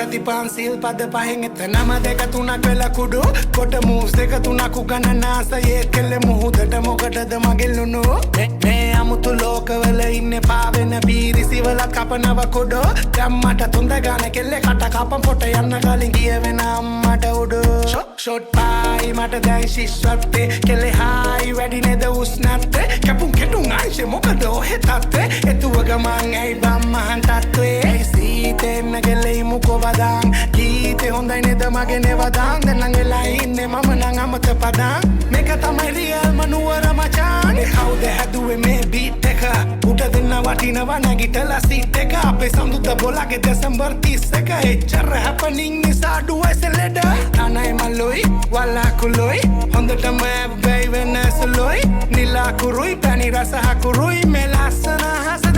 ඇති පන්සිල් පද පහෙන් එතනම දෙක තුනක් වෙලා කුඩු කොට මූස් දෙක තුනක් උගන්න නාසයේ කෙල්ල මුහුදට මොකටද මගෙල්ලුණු මේ අමුතු ලෝකවල ඉන්නේ පාවෙන පීරිසිවලත් කපනව කොඩෝ ගම්මට තුන්ද ගාන කෙල්ලේ කට කපන් පොට යන්න කලින් කියවෙන අම්මට උඩු ෂොට් පායි මට දැන් ශිෂ්වත්තේ කෙල්ලේ හායි වැඩි නේද උස්නත්තේ කැපුම් කෙටුම් අයිෂේ මොකද ඔහෙ තත්තේ එතුව ගමන් ඇයි බම්මහන් තත්වේ සීතෙන්න කෙල්ලේ මුකෝ වදාන් ගීතේ හොඳයි නේද මගේ නෙවදාන් දැන් නම් වෙලා ඉන්නේ මම නම් අමත පදාන් මේක තමයි රියල් මනුවර මචාන් කවුද හැදුවේ මේ බීට් එක උඩ දෙන්න වටිනවා නැගිටලා සීට් එක අපේ සම්දුත බොලාගේ දෙසැම්බර් 31 එච්චර හැපනින් නිසා ඩුවයි සෙලෙඩ අනයි මල්ලොයි වලාකුලොයි හොඳටම ඇබ්බැයි වෙනසලොයි නිලා කුරුයි පැණි රස හකුරුයි මේ ලස්සන හස